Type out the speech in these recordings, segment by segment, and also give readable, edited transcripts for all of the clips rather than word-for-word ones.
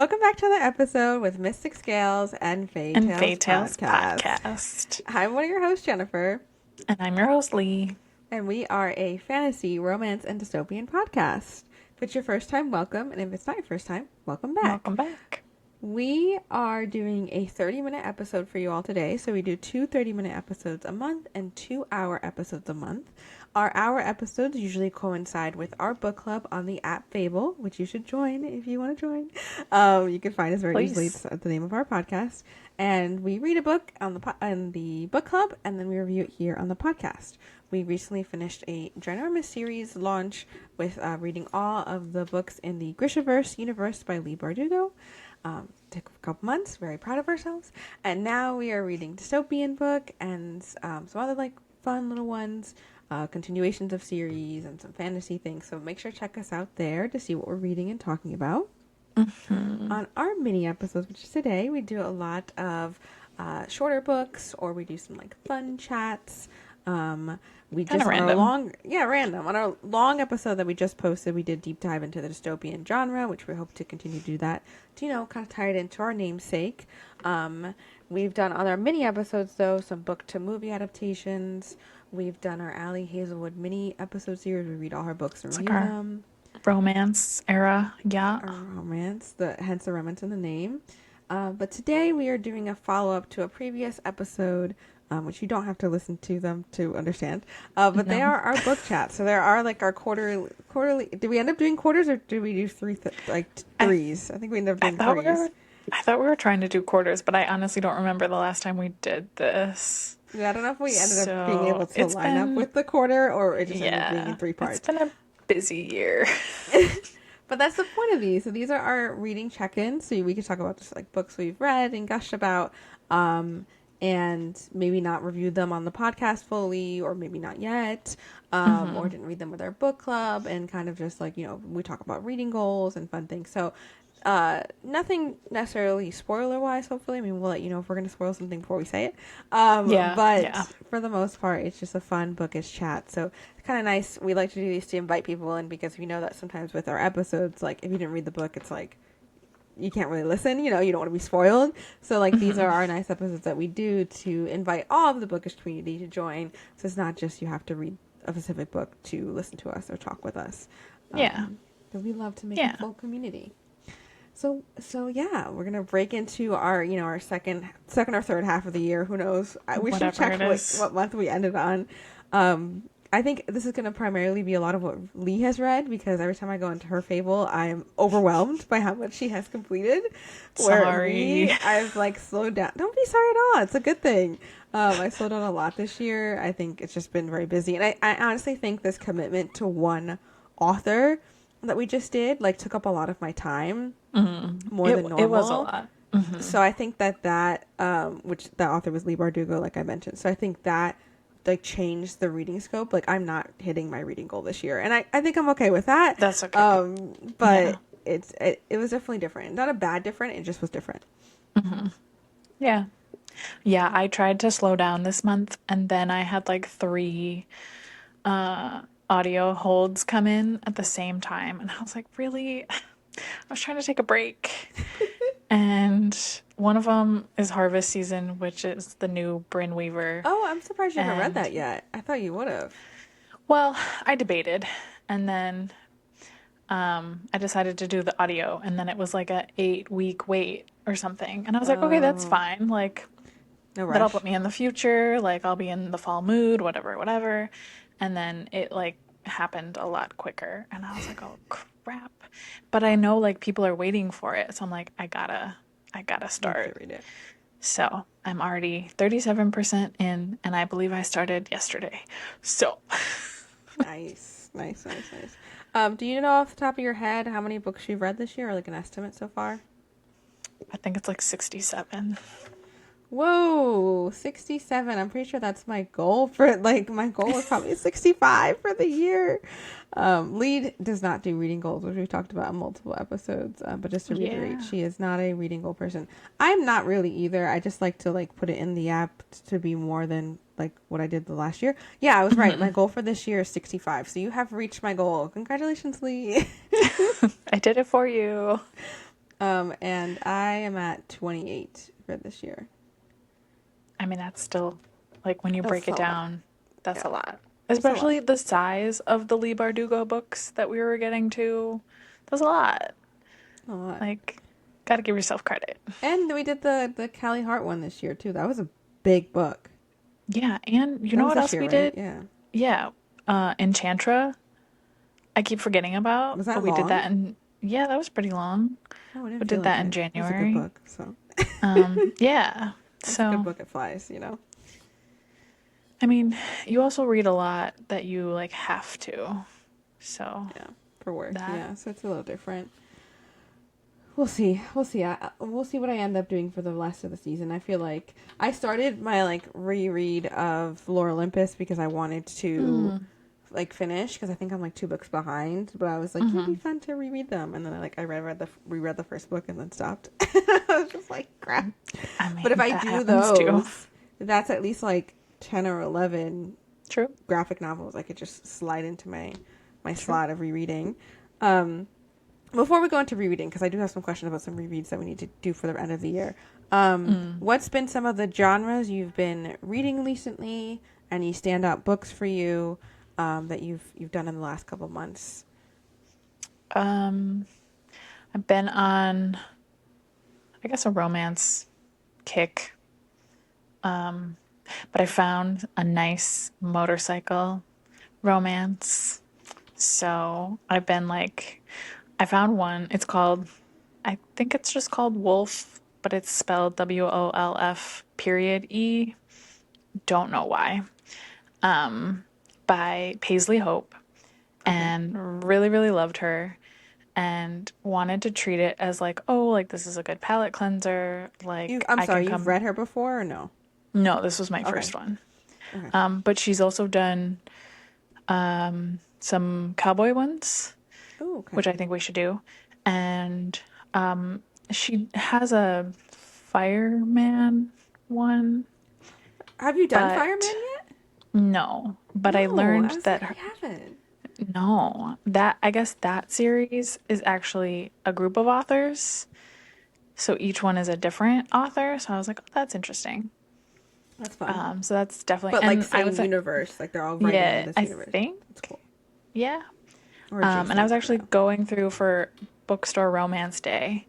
Welcome back to another episode with Mystic Scales and Fae And Tales Fae Tales podcast. podcast. I'm one of your hosts, Jennifer, And I'm your host, Lee. and we are a fantasy, romance, and dystopian podcast. If it's your first time, welcome, and if it's not your first time, welcome back. Welcome back. We are doing a 30-minute episode for you all today. So we do two 30-minute episodes a month and 2-hour episodes a month. Our hour episodes usually coincide with our book club on the app Fable, which you should join if you want to join. You can find us very easily. Please. It's the name of our podcast. And we read a book on the book club, and then we review it here on the podcast. We recently finished a ginormous series launch with reading all of the books in the Grishaverse universe by Lee Bardugo. Took a couple months, very proud of ourselves. And now we are reading dystopian book and some other like fun little ones, continuations of series and some fantasy things. So make sure to check us out there to see what we're reading and talking about. Mm-hmm. On our mini episodes, which is today, we do a lot of shorter books, or we do some like fun chats. We Kind just of on our random. random. On our long episode that we just posted, we did deep dive into the dystopian genre, which we hope to continue to do that to, kind of tie it into our namesake. We've done other mini episodes though, some book to movie adaptations. We've done our Allie Hazelwood mini episode series. We read all her books and It's like review our them. romance era. Yeah. Our romance, hence the romance in the name. But today we are doing a follow-up to a previous episode, which you don't have to listen to them to understand. But they No. are our book chats. So there are like our quarterly. Did we end up doing quarters or did we do I, threes? I think we ended up I doing thought we threes. were I thought we were trying to do quarters, but I honestly don't remember the last time we did this. Yeah, I don't know if we ended up being So able to it's line up been with the quarter or it just ended up being in yeah. three It's parts. been a busy year. But that's the point of these. So these are our reading check-ins. So we can talk about just like books we've read and gushed about, and maybe not review them on the podcast fully, or maybe not yet, or Mm-hmm. didn't read them with our book club, and kind of just like we talk about reading goals and fun things. So nothing necessarily spoiler wise, hopefully. I mean, we'll let you know if we're going to spoil something before we say it. Yeah, But yeah. for the most part, it's just a fun bookish chat. So it's kind of nice. We like to do these to invite people in because we know that sometimes with our episodes, like if you didn't read the book, it's like you can't really listen, you don't want to be spoiled. So like these are Mm-hmm. our nice episodes that we do to invite all of the bookish community to join. So it's not just you have to read a specific book to listen to us or talk with us. Yeah. But we love to make a Yeah. full community. So yeah, we're gonna break into our our second or third half of the year. Who knows? We should Whatever check it is. what month we ended on. I think this is gonna primarily be a lot of what Lee has read because every time I go into her Fable, I am overwhelmed by how much she has completed. Where me, Sorry. I've like slowed down. Don't be sorry at all. It's a good thing. I slowed down a lot this year. I think it's just been very busy, and I honestly think this commitment to one author that we just did like took up a lot of my time more than It was a normal. lot. Hmm. So I think that which the author was Lee Bardugo, like I mentioned. So I think that like changed the reading scope. Like I'm not hitting my reading goal this year, and I think I'm okay with that. That's okay. Yeah. But it was definitely different. Not a bad different. It just was different. Yeah. Yeah, I tried to slow down this month and then I had like three audio holds come in at the same time and I was like, really? I was trying to take a break. And one of them is Harvest Season, which is the new Bryn Weaver. Oh, I'm surprised you haven't read And that yet. I thought you would have. well, I debated and then I decided to do the audio and then it was like a 8 week wait or something. And I was like, okay, that's Oh, fine. Like no that'll rush. put me in the future, like I'll be in the fall mood, whatever, whatever. And then it like happened a lot quicker and I was like, "Oh crap." But I know like people are waiting for it. So I'm like, I gotta You have to start. read it. So, I'm already 37% in and I believe I started yesterday. So, Nice, nice, nice, nice. Do you know off the top of your head how many books you've read this year, or like an estimate so far? I think it's like 67. Whoa, 67. I'm pretty sure that's my goal for like my goal is probably 65 for the year. Lead does not do reading goals, which we've talked about in multiple episodes. But just to reiterate, Yeah. she is not a reading goal person. I'm not really either. I just like to like put it in the app to be more than like what I did the last year. Yeah, I was right. My goal for this year is 65. So you have reached my goal. Congratulations, Lee. I did it for you. And I am at 28 for this year. I mean, that's still, like, when you break That's a it lot. down, that's Yeah, a lot. it's a lot. Especially the size of the Lee Bardugo books that we were getting to. That's a lot. A lot. Like, gotta give yourself credit. And we did the Callie Hart one this year too. That was a big book. Yeah, and you That know was what this else year, we right? did? Yeah. Yeah, Enchantra. I keep forgetting about, Was but that we did long? that in, yeah, that was pretty long. Oh, I didn't We feel did like that in it. It was a good January. book. So Yeah. it's a good So, book. It flies, you know. I mean, you also read a lot that you like have to. So, Yeah, for work. that Yeah, so it's a little different. We'll see. We'll see. We'll see what I end up doing for the rest of the season. I feel like I started my like reread of Lore Olympus because I wanted to mm, like finish because I think I'm like 2 books behind. But I was like, it'll be fun to reread them, and then I reread the first book and then stopped. I was just like, crap. I But if mean, I that do happens too. those, that's at least like 10 or 11 True. graphic novels I could just slide into my True. slot of rereading. Um, Before we go into rereading, because I do have some questions about some rereads that we need to do for the end of the year. What's been some of the genres you've been reading recently? Any standout books for you that you've done in the last couple months? Um, I've been on, I guess, a romance kick. But I found a nice motorcycle romance. So I've been like, I found one. It's called, I think it's just called Wolf, but it's spelled WOLF period E. Don't know why. By Paisley Hope. Okay, And really, really loved her and wanted to treat it as like, oh, like this is a good palate cleanser. you. Like I'm I can sorry, you've come. read her before or no? No, this was my Okay, first one. okay. But she's also done some cowboy ones, Oh, okay. which I think we should do. And she has a fireman one, Have you done Fireman but yet? no. But I No, I learned was that like, we haven't. no, that I guess that series is actually a group of authors. So each one is a different author. So I was like, oh, that's interesting. That's fun. So that's definitely, But like and I same was, universe, like they're all writing in yeah, this I universe. think, That's cool. yeah. Or And I was adjacent, actually yeah. going through for Bookstore Romance Day,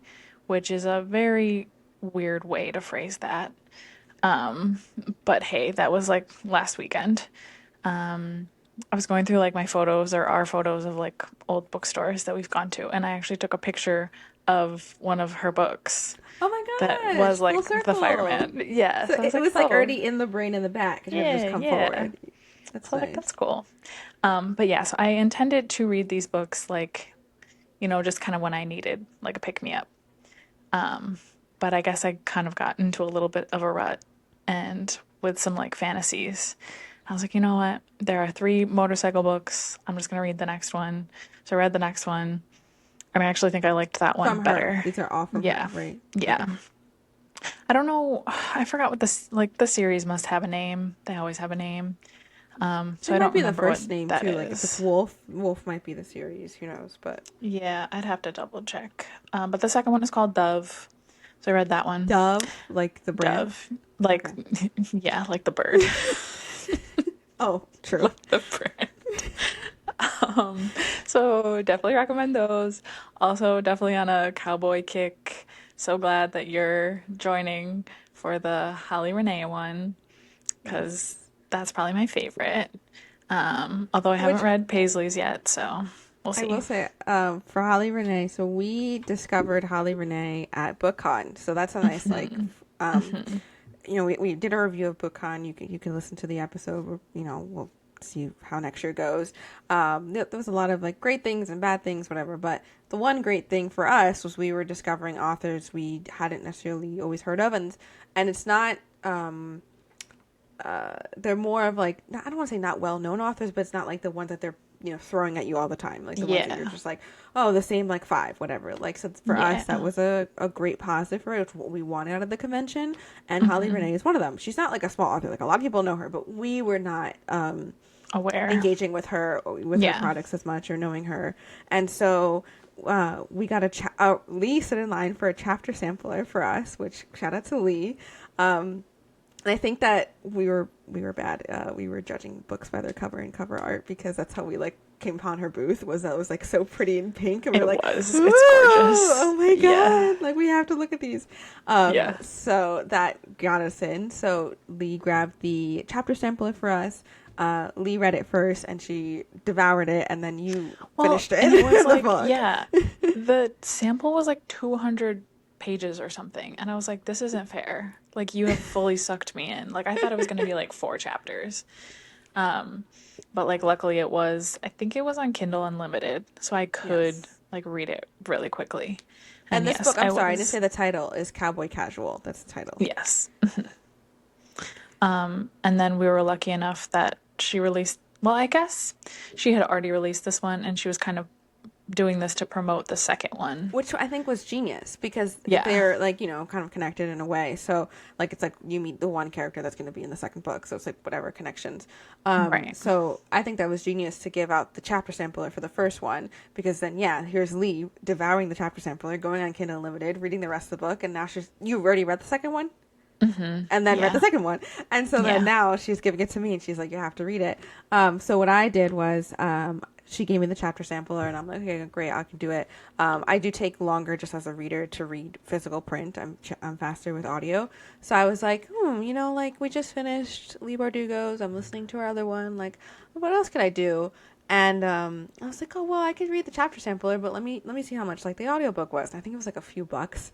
which is a very weird way to phrase that. But hey, that was like last weekend. I was going through like my photos or our photos of like old bookstores that we've gone to, and I actually took a picture of one of her books Oh that my gosh, was full like the circle. fireman. Yeah, So so I was it like, was like oh, already in the brain in the back. It had just yeah, come yeah. forward. That's So I was like, that's nice. cool. But yeah, so I intended to read these books like, just kind of when I needed like a pick me up. But I guess I kind of got into a little bit of a rut and with some like fantasies. I was like, you know what? There are 3 motorcycle books. I'm just gonna read the next one. So I read the next one, and I actually think I liked that one From her. better. These are all from her, Yeah, right? yeah. Okay. I don't know. I forgot what this like. The series must have a name. They always have a name. So It I might don't be the remember what first name that too. Like if it's is. Wolf, Wolf might be the series. Who knows? But Yeah, I'd have to double check. But the second one is called Dove. So I read that one. Dove, like the brand. Dove. Like, Okay. yeah, like the bird. Oh, true. Like the bird. So definitely recommend those. Also, definitely on a cowboy kick. So glad that you're joining for the Holly Renee one, because Yes. that's probably my favorite. Although I haven't Which read Paisley's yet, so we'll I will see. say, for Holly Renee, so we discovered Holly Renee at BookCon. So that's a nice like um we did a review of BookCon. You can listen to the episode. We'll see how next year goes. There was a lot of like great things and bad things, whatever. But the one great thing for us was we were discovering authors we hadn't necessarily always heard of, and it's not. They're more of like, I don't want to say not well known authors, but it's not like the ones that they're throwing at you all the time, like the ones that you're Yeah. just like, oh, the same like 5 whatever. Like, so for us that Yeah. was a great positive for it. It's what we wanted out of the convention, and Holly Renee is one of them. She's not like a small author, like a lot of people know her, but we were not Aware. engaging with her, with her Yeah. products as much, or knowing her. And so we got Lee stood in line for a chapter sampler for us, which shout out to Lee. And I think that we were bad. We were judging books by their cover and cover art because that's how we like came upon her booth. Was that it was like so pretty in pink, and we It were like, was. "Ooh, It's gorgeous. oh my Yeah. god! Like we have to look at these." Yeah. So that got us in. So Lee grabbed the chapter sampler for us. Lee read it first, and she devoured it, and then you Well, finished it and it was in the like, book. yeah, the sample was like 200 pages or something. And I was like, this isn't fair. Like, you have fully sucked me in. Like, I thought it was going to be like 4 chapters. Um, but like, luckily it was, I think it was on Kindle Unlimited. So I could Yes. like read it really quickly. And And this yes, book, I'm I sorry, I didn't was, say the title is Cowboy Casual. That's the title. yes. And then we were lucky enough that she released, well, I guess she had already released this one and she was kind of doing this to promote the second one. Which I think was genius because Yeah. they're like, kind of connected in a way. So like it's like you meet the one character that's going to be in the second book. So it's like whatever connections. Right. So I think that was genius to give out the chapter sampler for the first one because then here's Lee devouring the chapter sampler, going on Kindle Unlimited, reading the rest of the book, and now you already read the second one and then read the Yeah. second one. And so then Yeah. now she's giving it to me and she's like, you have to read it. So what I did was, she gave me the chapter sampler and I'm like, okay, great, I can do it. I do take longer just as a reader to read physical print. I'm faster with audio. So I was like, like we just finished Lee Bardugo's. I'm listening to our other one. Like, what else could I do? And I was like, oh well, I could read the chapter sampler, but let me see how much like the audiobook was. I think it was like a few bucks,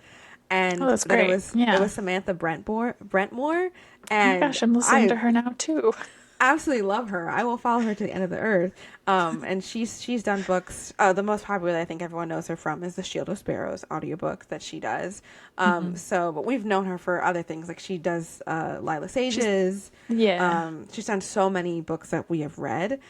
Oh, and that's that it great. was it Yeah. was Samantha Brentmore, Oh my and gosh, I'm listening I to her now too. absolutely love her. I will follow her to the end of the earth. And she's done books. The most popular that I think everyone knows her from is the Shield of Sparrows audiobook that she does. But we've known her for other things like she does Lila She's, Sage's. yeah. She's done so many books that we have read.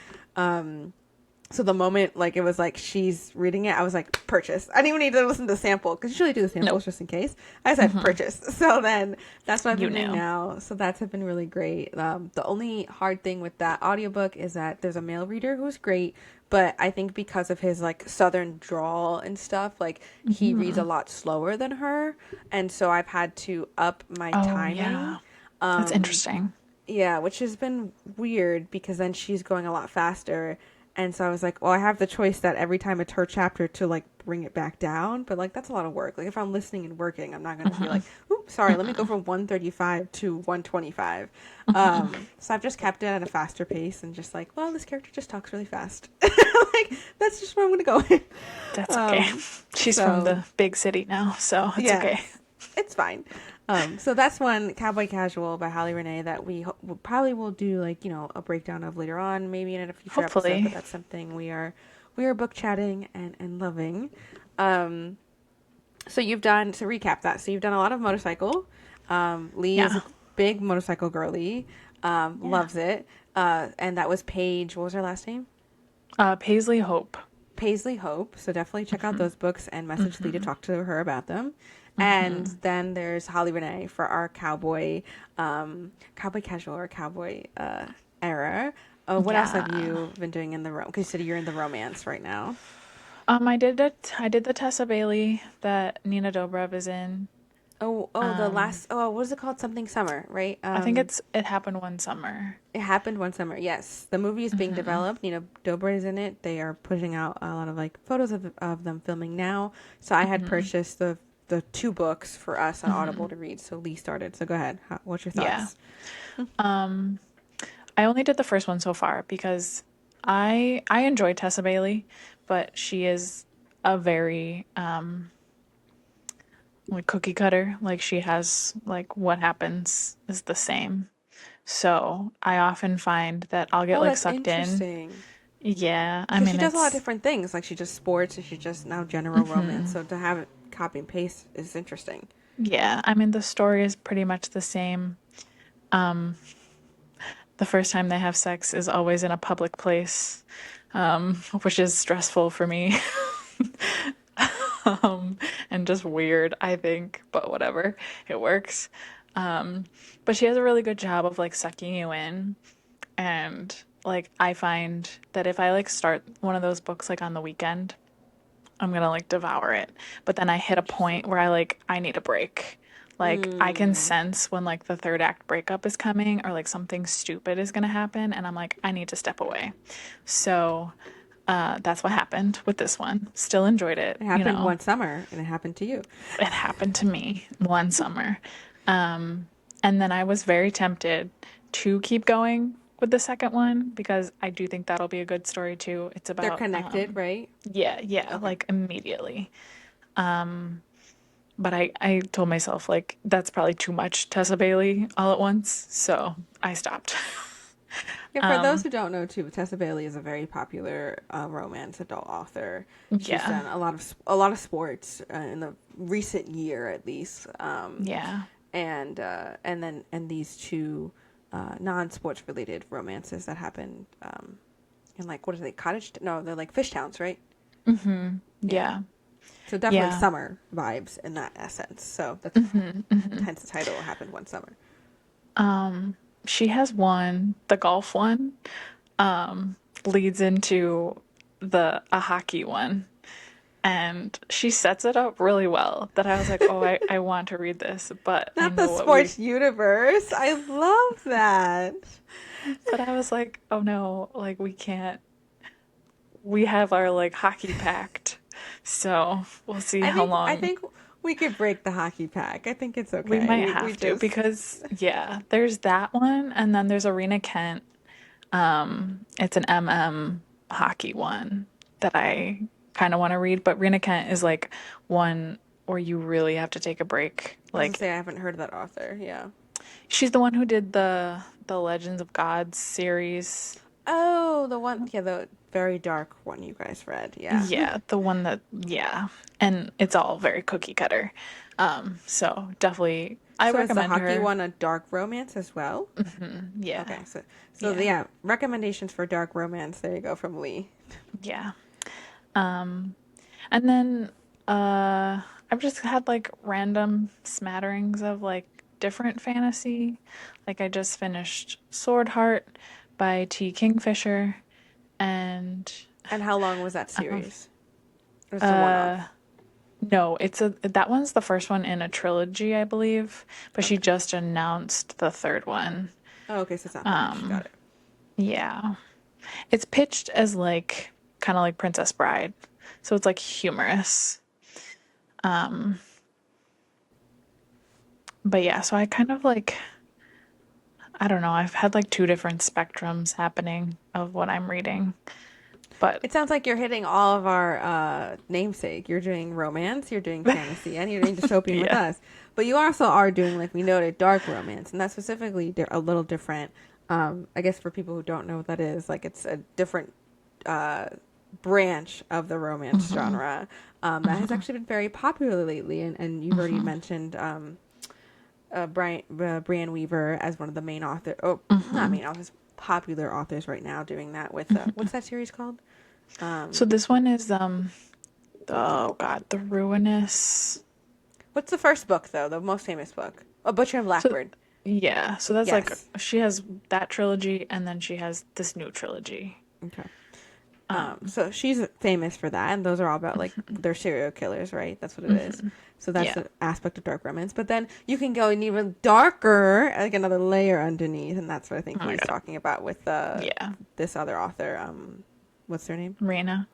So the moment like it was like she's reading it, I was like purchase. I didn't even need to listen to the sample because usually I do the samples Nope. just in case. I said purchase. So then that's what I've You been doing knew. now. So that's been really great. The only hard thing with that audiobook is that there's a male reader who's great, but I think because of his like southern drawl and stuff, like he reads a lot slower than her, and so I've had to up my Oh, timing. yeah. That's interesting. Yeah, which has been weird because then she's going a lot faster. And so I was like, well, I have the choice that every time it's her chapter to like bring it back down. But like, that's a lot of work. Like, if I'm listening and working, I'm not going to be like, oops, sorry, let me go from 135 to 125. So I've just kept it at a faster pace and just like, well, this character just talks really fast. Like, that's just where I'm going to go in. That's okay. She's from So, the big city now, so it's yeah. okay. It's fine. So that's one Cowboy Casual by Holly Renee that probably will do like a breakdown of later on, maybe in a future episode. But Hopefully. that's something we are book chatting and loving. So you've done to recap that. So you've done a lot of motorcycle. Lee is Yeah. a big motorcycle girly. Yeah. Loves it. And that was Paige. What was her last name? Paisley Hope. Paisley Hope. So definitely check out those books and message Lee to talk to her about them. And then there's Holly Renee for our cowboy casual or cowboy era. What else have Yeah. you been doing in the because you said you're in the romance right now. I did the Tessa Bailey that Nina Dobrev is in. The last what is it called? Something Summer, right? I think it happened one summer. It happened one summer. Yes, the movie is being developed. Dobra is in it. They are putting out a lot of like photos of them filming now. So I had purchased the two books for us on Audible to read. So Lee started. So go ahead. What's your Yeah. thoughts? I only did the first one so far because I enjoy Tessa Bailey, but she is a very like cookie cutter. Like she has like what happens is the same. So I often find that I'll get Oh, like that's sucked in. interesting. Yeah, I Because she mean does a lot of it's different things. Like she does sports and she does now general romance. So to have it copy and paste is interesting. yeah, I mean the story is pretty much the same. The first time they have sex is always in a public place, which is stressful for me. And just weird, I think, but whatever, it works. But she has a really good job of like sucking you in, and like I find that if I like start one of those books like on the weekend, I'm gonna like devour it. But then I hit a point where I need a break. Like I can Mm. sense when like the third act breakup is coming or like something stupid is gonna happen, and I'm like, I need to step away. So that's what happened with this one. Still enjoyed it, It you happened know. one summer, and it happened to you. It happened to me one summer. Um, and then I was very tempted to keep going with the second one because I do think that'll be a good story too. It's They're about connected, right? yeah, yeah, Okay. like immediately. But I told myself like that's probably too much Tessa Bailey all at once, so I stopped. Yeah, for those Um, who don't know, too, Tessa Bailey is a very popular romance adult author. She's yeah, done a lot of sports in the recent year, at least, yeah. and these two non-sports related romances that happen in like what are they cottage? No, they're like fish towns, right? Mm-hmm. Yeah. Yeah, So definitely yeah. summer vibes in that essence. So that's Mm-hmm. Mm-hmm. hence the title happened one summer. Um, she has one, the golf one, um, leads into the a hockey one. And she sets it up really well that I was like, oh, I want to read this, but I Not the know what we, sports universe. I love that. but I was like, oh no, like we can't, we have our like hockey pact. So we'll see I how think I long think we could break the hockey pack. I think it's we okay. might We have to just because yeah, there's that one and then there's Arena Kent. It's an hockey one that I kind of want to read, but Rena Kent is like one where you really have to take a break. I was gonna Like say I haven't heard of that author. Yeah. she's the one who did the Legends of Gods series. Oh, the one. Yeah, the very dark one you guys read. Yeah. Yeah, the one that yeah, and it's all very cookie cutter. So definitely I So is the recommend hockey her. one a dark romance as well? Yeah. Okay. So Yeah. yeah, recommendations for dark romance. There you go from Lee. Yeah. Um And then I've just had like random smatterings of like different fantasy. Like I just finished Sword Heart by T. Kingfisher and And how long was that um, series? Or is it a uh one-off? no, it's a that one's the first one in a trilogy, I believe, but she Okay. just announced the third one. Oh, okay. So it's not finished. Got Um it. yeah. It's pitched as like kind of like Princess Bride. So it's like humorous. Um but yeah, so I kind of like I don't know. I've had like two different spectrums happening of what I'm reading. But It sounds like you're hitting all of our namesake. You're doing romance, you're doing fantasy, and you're doing dystopian with yeah. us. But you also are doing, like we noted, dark romance, and that's specifically a little different. I guess for people who don't know what that is, like it's a different uh, branch of the romance Hmm. genre that has actually been very popular lately. And you've already Hmm. mentioned Brian Weaver as one of the main author. Oh, not Hmm. main authors, popular authors right now doing that with what's that series called? So Um, this one is oh God, The Ruinous. what's the first book though? The most famous book? Oh, Butcher and So Blackbird. yeah, so that's like Yes. she has that trilogy and then she has this new trilogy. Okay. Um, So she's famous for that, and those are all about like they're serial killers, right? That's what it is. hmm. So that's Yeah. an aspect of dark romance. But then you can go an even darker, like another layer underneath, and that's what I think Oh my Lee's God. talking about with Yeah. this other author. What's their name? Rena.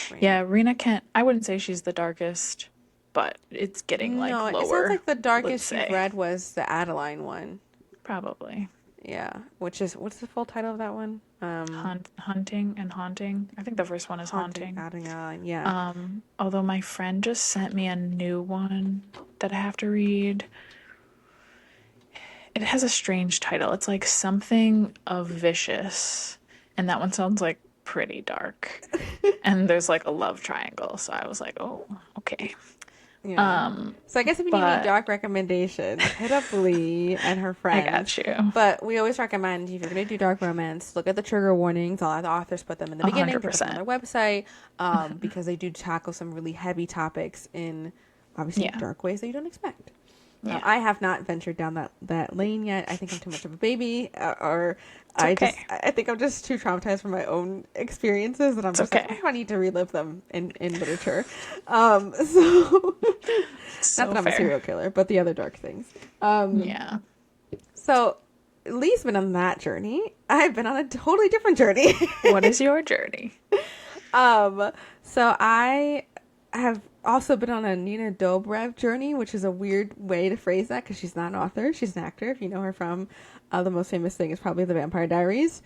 Raina. Yeah, Rena Kent. I wouldn't say she's the darkest, but it's getting like No, it sounds lower, like the let's darkest you've say. read was the Adeline one. Probably. Yeah, which is what's the full title of that one? Hunting and Haunting. I think the first one is Haunting Haunting. Adeline. Yeah. Although my friend just sent me a new one that I have to read. It has a strange title. It's like something of vicious. And that one sounds like pretty dark. And there's like a love triangle. So I was like, oh, okay. Yeah. Um, So I guess if you need any but dark recommendations, hit up Lee and her I friends. got you. But we always recommend if you're going to do dark romance, look at the trigger warnings. All the authors put them in the A beginning, hundred put them on percent. their website, because they do tackle some really heavy topics in obviously Yeah. dark ways that you don't expect. Yeah. I have not ventured down that lane yet. I think I'm too much of a baby, or It's okay. I think I'm just too traumatized from my own experiences that I'm It's just like, why okay. do I need to relive them in literature? So not So that I'm a fair. serial killer, but the other dark things. Um, Yeah. so Lee's been on that journey. I've been on a totally different journey. What is your journey? Um, so I have also been on a Nina Dobrev journey, which is a weird way to phrase that because she's not an author; she's an actor. If you know her from, the most famous thing is probably The Vampire Diaries.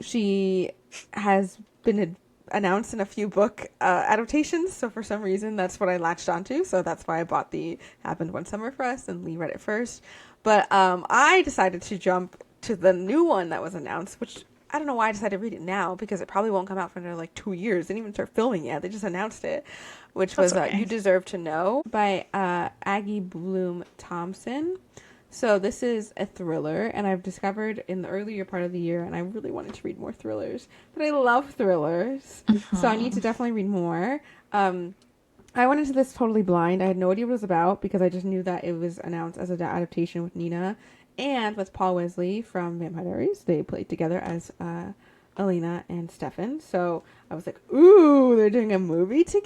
She has been announced in a few book adaptations, so for some reason that's what I latched onto. So that's why I bought the Happened One Summer for Us, and Lee read it first. But I decided to jump to the new one that was announced, which I don't know why I decided to read it now because it probably won't come out for another like 2 years. They didn't even start filming yet. They just announced it, which That's was okay. You Deserve to Know by Aggie Bloom Thompson. So this is a thriller, and I've discovered in the earlier part of the year, and I really wanted to read more thrillers, but I love thrillers, so I need to definitely read more. I went into this totally blind. I had no idea what it was about because I just knew that it was announced as an adaptation with Nina and with Paul Wesley from Vampire Diaries. They played together as Elena and Stefan. So I was like, ooh, they're doing a movie together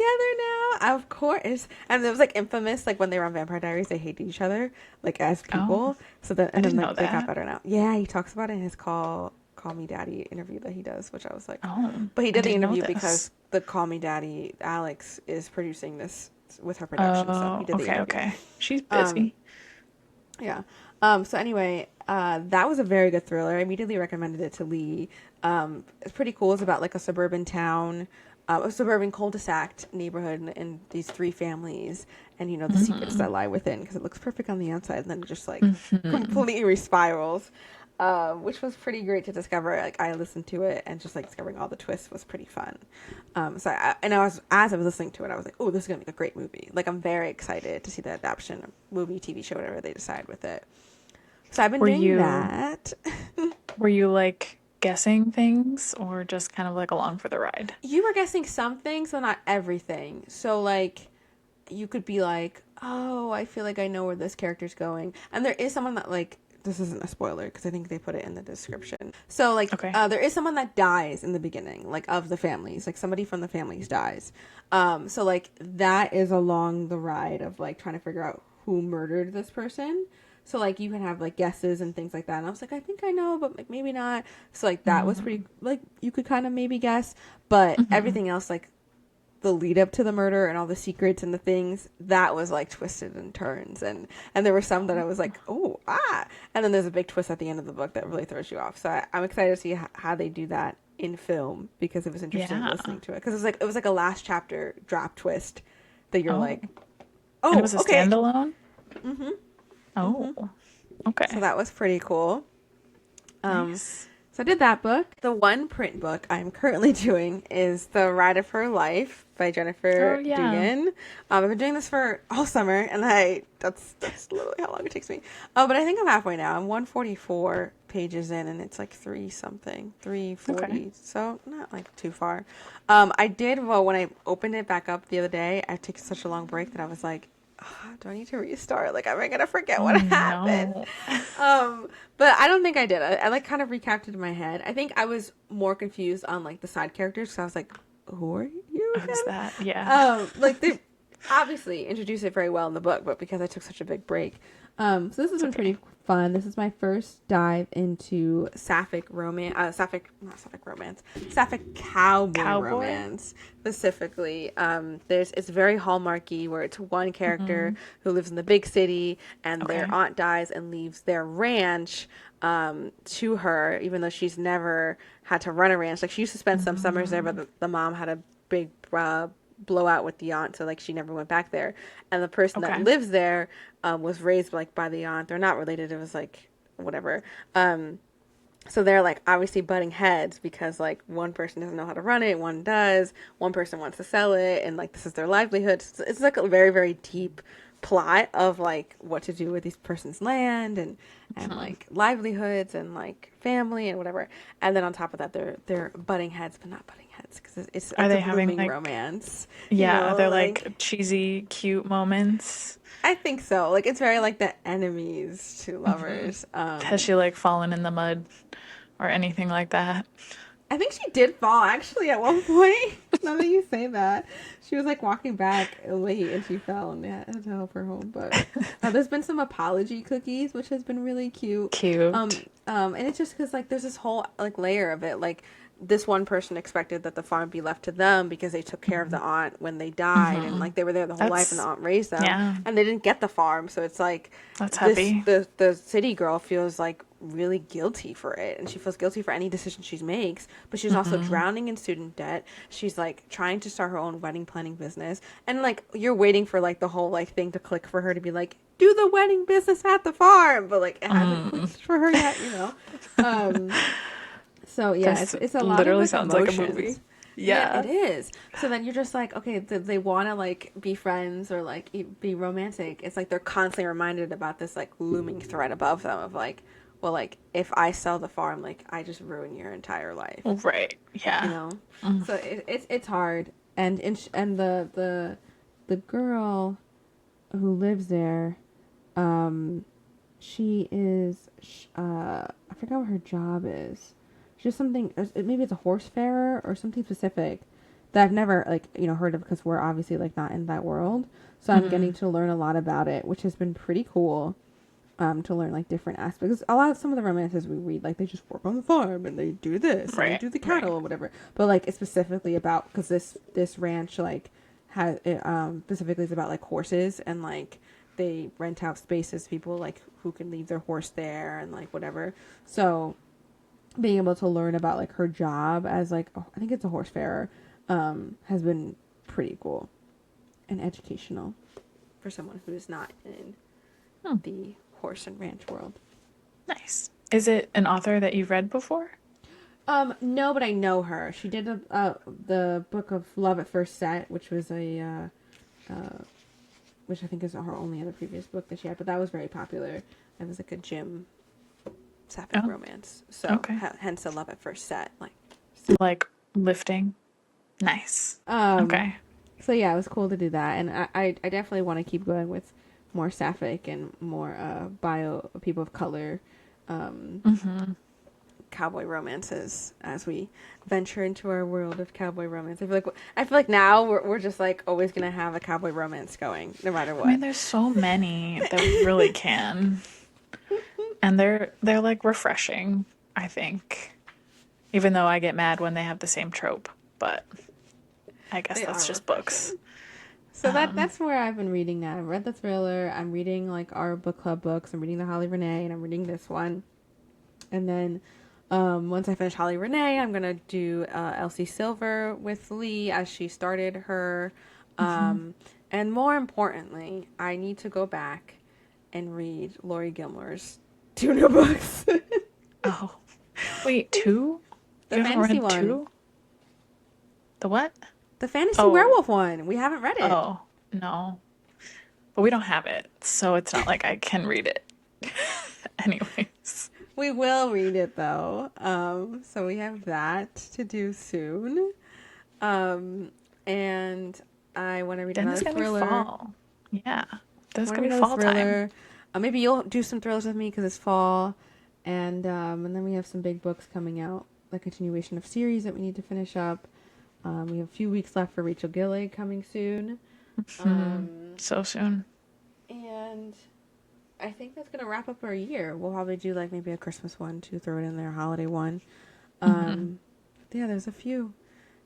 now? Of course. And it was like infamous, like when they were on Vampire Diaries, they hated each other, like as Oh, people. So then, I and then didn't know like they got that. better now. Yeah, he talks about it in his Call Me Daddy interview that he does, which I was like, Oh, but he I did the didn't know interview this. because the Call Me Daddy, Alex, is producing this with her production. So he Oh, did the okay, interview. okay. She's Um, busy. yeah. So anyway, that was a very good thriller. I immediately recommended it to Lee. It's pretty cool. It's about like a suburban town, a suburban cul-de-sac neighborhood, and these three families, and you know the secrets Mm-hmm. that lie within because it looks perfect on the outside, and then it just like Mm-hmm. completely spirals. Which was pretty great to discover. Like I listened to it and just like discovering all the twists was pretty fun. And I was as I was listening to it, I was like, oh, this is gonna be a great movie. Like I'm very excited to see the adaptation, movie, TV show, whatever they decide with it. So I've been Were doing you that. were you like guessing things or just kind of like along for the ride? You were guessing some things, but not everything. So like you could be like, oh, I feel like I know where this character's going, and there is someone that like this isn't a spoiler because I think they put it in the description. So like Okay. there is someone that dies in the beginning, like of the families, like somebody from the families dies. So like that is along the ride of like trying to figure out who murdered this person. So like you can have like guesses and things like that. And I was like, I think I know, but like maybe not. So like that was Mm-hmm. pretty like you could kind of maybe guess, but Mm-hmm. everything else like the lead up to the murder and all the secrets and the things that was like twisted and turns and there were some that I was like and then there's a big twist at the end of the book that really throws you off. So I'm excited to see how they do that in film because it was interesting Yeah. listening to it because it was like a last chapter drop twist that you're Oh. like, And it oh, was a okay. standalone? Mm-hmm. Oh. Mm-hmm. So Okay. that was pretty cool. um Nice. So I did that book. The one print book I'm currently doing is The Ride of Her Life by Oh Jennifer yeah. Dugan. I've been doing this for all summer, and that's literally how long it takes me. Oh, but I think I'm halfway now. I'm 144 pages in, and it's like 340, Okay. so not like too far. I did well when I opened it back up the other day. I took such a long break that I was like, "Ah, do I need to restart? Like, am I gonna forget Oh what happened?" no. Um, but I don't think I did. I like kind of recapped it in my head. I think I was more confused on like the side characters because I was like, who are you Who's again? that? Yeah. Like they obviously introduced it very well in the book, but because I took such a big break. So this has It's been okay. pretty fun. This is my first dive into sapphic cowboy Cowboy? romance specifically. It's very hallmarky where it's one character Mm-hmm. who lives in the big city and their Okay. aunt dies and leaves their ranch to her, even though she's never had to run a ranch. Like she used to spend some summers there, but Mm-hmm. the mom had a big blowout with the aunt, so like she never went back there. And the person that Okay. lives there was raised like by the aunt. They're not related. It was like whatever. So they're like obviously butting heads because like one person doesn't know how to run it, one does. One person wants to sell it, and like this is their livelihood. So it's like a very very deep plot of like what to do with these person's land and Hmm. like livelihoods and like family and whatever. And then on top of that, they're butting heads, but not butting heads because Are it's a they having blooming like, romance. You yeah, are know, there like like cheesy, cute moments? I think so. Like it's very like the enemies to Hmm. lovers. Has she like fallen in the mud or anything like that? I think she did fall actually at one point. Now that you say that, she was like walking back late and she fell and they had to help her home. But there's been some apology cookies, which has been really cute. Cute. And it's just because like there's this whole like layer of it. Like this one person expected that the farm be left to them because they took care of the aunt when they died and Hmm. like they were there the whole life and the That's, aunt raised them yeah, and they didn't get the farm. So it's like that's this heavy. the city girl feels like really guilty for it and she feels guilty for any decision she makes, but she's also Hmm. drowning in student debt. She's like trying to start her own wedding planning business and like you're waiting for like the whole like thing to click for her to be like do the wedding business at the farm, but like it hasn't Mm. clicked for her yet, you know. So yeah, This it's a lot of literally like sounds like a movie. emotions. Yeah, it Yeah. is. So then you're just like, okay, they want to like be friends or like be romantic. It's like they're constantly reminded about this like looming threat above them of like, well, like if I sell the farm, like I just ruin your entire life, Right. you Yeah. know. Mm. So it's hard. And the girl who lives there, um, she is I forgot what her job is. She's something. Maybe it's a horse fairer or something specific that I've never like heard of because we're obviously like not in that world. So I'm getting Mm. to learn a lot about it, which has been pretty cool. To learn like different aspects. A lot of some of the romances we read, like they just work on the farm and they do this and they Right. do the Right. cattle or whatever. But like it's specifically about because this ranch like has it, specifically is about like horses and like they rent out spaces to people like who can leave their horse there and like whatever. So being able to learn about like her job as like I think it's a horse fairer has been pretty cool and educational for someone who is not in Hmm. the horse and ranch world. Nice. Is it an author that you've read before? No, but I know her. She did the book of Love at First Sight, which was which I think is her only other previous book that she had, but that was very popular. It was like a gym sapphic Oh, romance, so okay. hence the Love at First Sight. Like, Like lifting. Nice. um, Okay. so yeah, it was cool to do that, and I definitely want to keep going with more sapphic and more bio people of color. Um, Hmm. Cowboy romances as we venture into our world of cowboy romance. I feel like now we're just like always gonna have a cowboy romance going no matter I mean, what. there's so many that we really can, and they're like refreshing, I think. Even though I get mad when they have the same trope, but I guess They that's are just books. refreshing. So that's where I've been reading now. I've read the thriller. I'm reading like our book club books. I'm reading the Holly Renee, and I'm reading this one. And then once I finish Holly Renee, I'm gonna do Elsie Silver with Lee as she started her. Hmm. And more importantly, I need to go back and read Lori Gilmore's two new books. Oh, wait, two? The You haven't fantasy read one, two? The what? the fantasy Oh, werewolf one. We haven't read it. oh, no. But we don't have it, so it's not like I can read it. Anyways. We will read it though. So we have that to do soon. Um, and I want to read Then another it's gonna be thriller. fall. Yeah. Then I it's want to gonna read be another fall time. thriller. Maybe you'll do some thrillers with me because it's fall, and then we have some big books coming out, the continuation of series that we need to finish up. We have a few weeks left for Rachel Gillig coming soon, Hmm. um, So soon. and I think that's gonna wrap up our year. We'll probably do like maybe a Christmas one to throw it in there, a holiday one. Hmm. Yeah, there's a few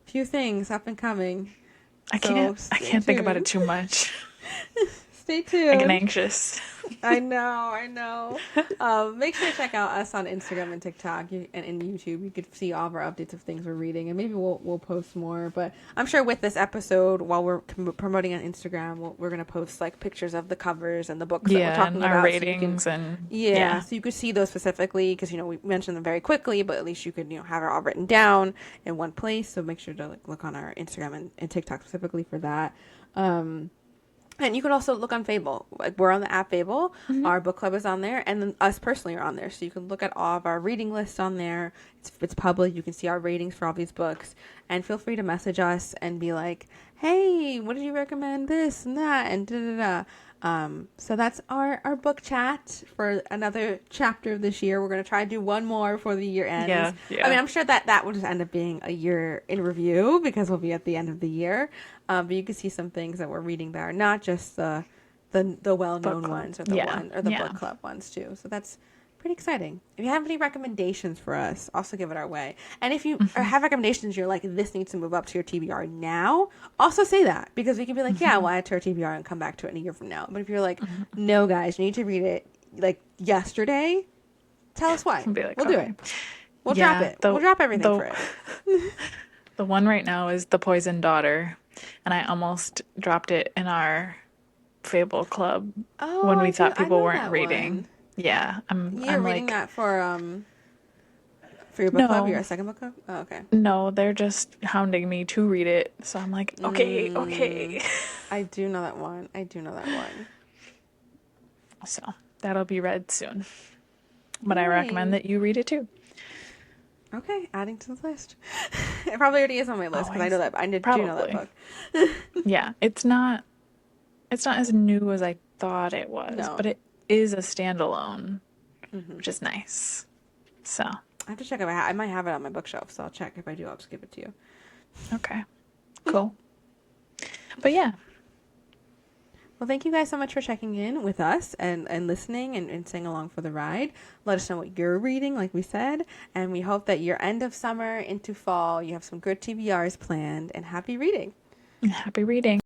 things up and coming. I So can't I stay can't think about it tuned. too much. Stay I get tuned. anxious. I know, I know. Make sure to check out us on Instagram and TikTok and in YouTube. You could see all of our updates of things we're reading, and maybe we'll post more. But I'm sure with this episode, while we're promoting on Instagram, we're gonna post like pictures of the covers and the books that we're Yeah, talking and our about, so you can, ratings and yeah, yeah. so you could see those specifically because we mentioned them very quickly, but at least you could have it all written down in one place. So make sure to like look on our Instagram and TikTok specifically for that. And you can also look on Fable. Like, we're on the app Fable. Hmm. Our book club is on there, and then us personally are on there. So you can look at all of our reading lists on there. It's public. You can see our ratings for all these books, and feel free to message us and be like, "Hey, what did you recommend? This and that and da da da." So that's our book chat for another chapter of this year. We're gonna try to do one more before the year ends. Yeah, I mean, yeah. I'm sure that will just end up being a year in review because we'll be at the end of the year. But you can see some things that we're reading that are not just the well Book known club. ones or Yeah, the book yeah. club ones too. So that's pretty exciting. If you have any recommendations for us, also give it our way. And if you Hmm. have recommendations, you're like, this needs to move up to your TBR now, also say that, because we can be like, yeah, Hmm. we'll add it to our TBR and come back to it in a year from now. But if you're like, Hmm. no, guys, you need to read it like yesterday, tell us why. Be like, We'll do it. okay. We'll drop Yeah, it. We'll drop everything the for it. the one right now is The Poisoned Daughter, and I almost dropped it in our Fable club Oh, when we thought I people know weren't that reading. one. Yeah, You're I'm reading like, that for your book club, no, your second book club? Oh, okay. no, they're just hounding me to read it. So I'm like, okay, Mm, okay. I do know that one. I do know that one. So that'll be read soon. But I recommend Yay. that you read it too. Okay, adding to the list. It probably already is on my list because I know Always. that do know that Probably. book. Yeah, it's not as new as I thought it was, No. but it is a standalone, Hmm. which is nice. So, I have to check if I might have it on my bookshelf, so I'll check. If I do, I'll just give it to you. okay. Cool. But yeah, Well, thank you guys so much for checking in with us and listening and staying along for the ride. Let us know what you're reading, like we said, and we hope that your end of summer into fall, you have some good TBRs planned, and happy reading. happy reading.